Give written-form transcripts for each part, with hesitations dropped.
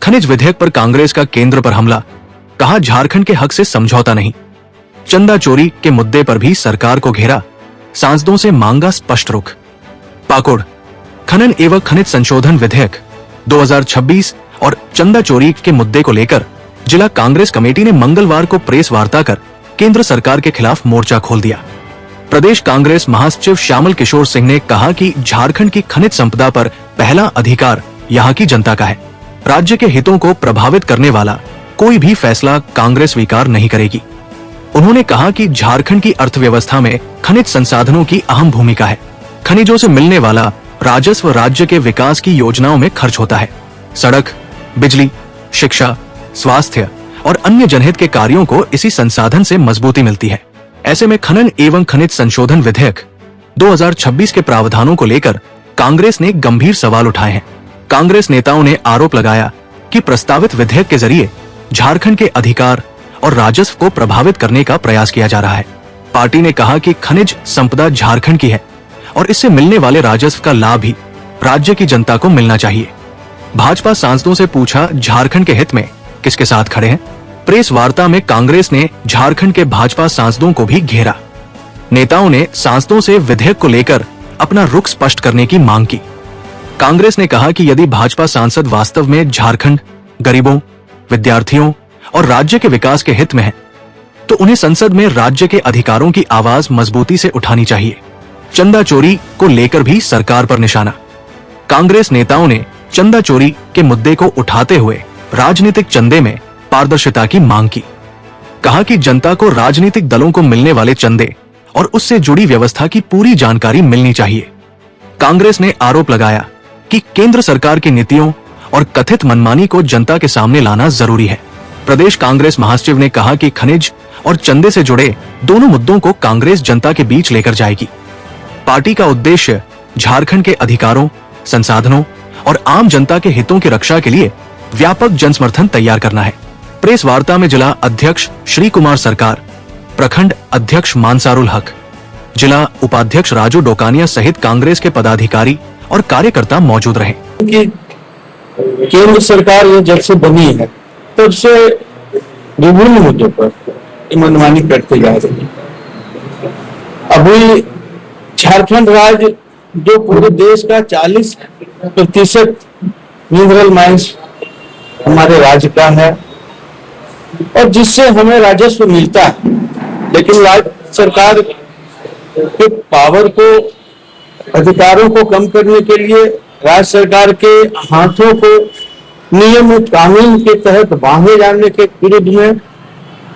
खनिज विधेयक पर कांग्रेस का केंद्र पर हमला, कहा झारखंड के हक से समझौता नहीं। चंदा चोरी के मुद्दे पर भी सरकार को घेरा, सांसदों से मांगा स्पष्ट रुख। पाकुड़, खनन एवं खनिज संशोधन विधेयक 2026 और चंदा चोरी के मुद्दे को लेकर जिला कांग्रेस कमेटी ने मंगलवार को प्रेस वार्ता कर केंद्र सरकार के खिलाफ मोर्चा खोल दिया। प्रदेश कांग्रेस महासचिव श्यामल किशोर सिंह ने कहा कि झारखंड की खनिज संपदा पर पहला अधिकार यहां की जनता का है। राज्य के हितों को प्रभावित करने वाला कोई भी फैसला कांग्रेस स्वीकार नहीं करेगी। उन्होंने कहा कि झारखंड की अर्थव्यवस्था में खनिज संसाधनों की अहम भूमिका है। खनिजों से मिलने वाला राजस्व राज्य के विकास की योजनाओं में खर्च होता है। सड़क, बिजली, शिक्षा, स्वास्थ्य और अन्य जनहित के कार्यों को इसी संसाधन से मजबूती मिलती है। ऐसे में खनन एवं खनिज संशोधन विधेयक 2026 के प्रावधानों को लेकर कांग्रेस ने गंभीर सवाल उठाए हैं। कांग्रेस नेताओं ने आरोप लगाया कि प्रस्तावित विधेयक के जरिए झारखंड के अधिकार और राजस्व को प्रभावित करने का प्रयास किया जा रहा है। पार्टी ने कहा कि खनिज संपदा झारखंड की है और इससे मिलने वाले राजस्व का लाभ भी राज्य की जनता को मिलना चाहिए। भाजपा सांसदों से पूछा, झारखंड के हित में किसके साथ खड़े हैं? प्रेस वार्ता में कांग्रेस ने झारखंड के भाजपा सांसदों को भी घेरा। नेताओं ने सांसदों से विधेयक को लेकर अपना रुख स्पष्ट करने की मांग की। कांग्रेस ने कहा कि यदि भाजपा सांसद वास्तव में झारखंड, गरीबों, विद्यार्थियों और राज्य के विकास के हित में है, तो उन्हें संसद में राज्य के अधिकारों की आवाज मजबूती से उठानी चाहिए। चंदा चोरी को लेकर भी सरकार पर निशाना। कांग्रेस नेताओं ने चंदा चोरी के मुद्दे को उठाते हुए राजनीतिक चंदे में पारदर्शिता की मांग की। कहा कि जनता को राजनीतिक दलों को मिलने वाले चंदे और उससे जुड़ी व्यवस्था की पूरी जानकारी मिलनी चाहिए। कांग्रेस ने आरोप लगाया कि केंद्र सरकार की नीतियों और कथित मनमानी को जनता के सामने लाना जरूरी है। प्रदेश कांग्रेस महासचिव ने कहा कि खनिज और चंदे से जुड़े दोनों मुद्दों को कांग्रेस जनता के बीच लेकर जाएगी। पार्टी का उद्देश्य झारखंड के अधिकारों, संसाधनों और आम जनता के हितों की रक्षा के लिए व्यापक जनसमर्थन तैयार करना है। प्रेस वार्ता में जिला अध्यक्ष श्री कुमार सरकार, प्रखंड अध्यक्ष मानसारुल हक, जिला उपाध्यक्ष राजू डोकानिया सहित कांग्रेस के पदाधिकारी और कार्यकर्ता मौजूद रहे। केंद्र सरकार ये जब से बनी है तब से विभिन्न मुद्दों पर मनमानी करते जा रही है। अभी झारखंड राज्य जो पूरे देश का 40% मिनरल माइंस हमारे राज्य का है और जिससे हमें राजस्व मिलता है, लेकिन राज्य सरकार के पावर को, अधिकारों को कम करने के लिए राज्य सरकार के हाथों को नियम और कानून के तहत बांधे जाने के विरुद्ध में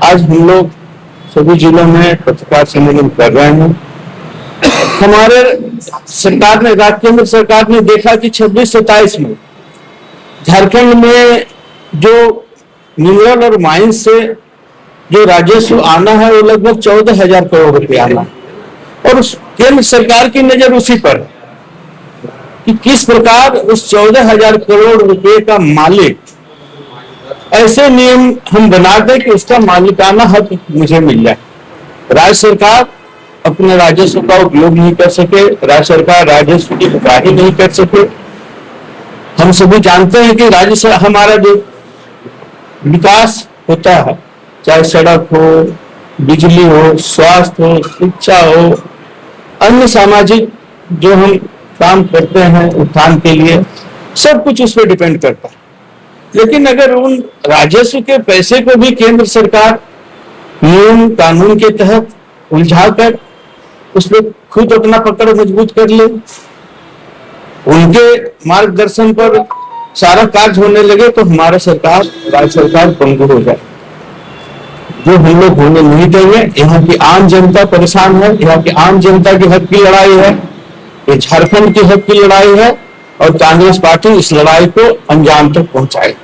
आज हम लोग सभी जिलों में पत्रकार सम्मेलन कर रहे हैं। हमारे सरकार ने, केंद्र सरकार ने देखा कि 26-27 में झारखंड में जो मिनरल और माइंस से जो राजस्व आना है वो लगभग 14,000 करोड़ रुपए आना, और केंद्र सरकार की नजर उसी पर है कि किस प्रकार उस 14,000 करोड़ रुपए का मालिक, ऐसे नियम हम बना दें कि उसका मालिकाना हक मुझे मिल जाए। राज्य सरकार अपने राजस्व का उपयोग नहीं कर सके, राज्य सरकार राजस्व की उगाही नहीं कर सके। हम सभी जानते हैं कि राज्य से हमारा जो विकास होता है, चाहे सड़क हो, बिजली हो, स्वास्थ्य हो, शिक्षा हो, अन्य सामाजिक जो हम काम करते हैं उत्थान के लिए, सब कुछ उस पर डिपेंड करता है। लेकिन अगर उन राजस्व के पैसे को भी केंद्र सरकार नियम कानून के तहत उलझाकर उस पर खुद अपना पकड़ मजबूत कर ले, उनके मार्गदर्शन पर सारा कार्य होने लगे, तो हमारा सरकार, राज्य सरकार पंगु हो जाए। जो हम लोग होने नहीं देंगे। यहाँ की आम जनता परेशान है, यहाँ की आम जनता की हक की लड़ाई है, ये झारखंड की हक की लड़ाई है और कांग्रेस पार्टी इस लड़ाई को अंजाम तक पहुंचाएगी।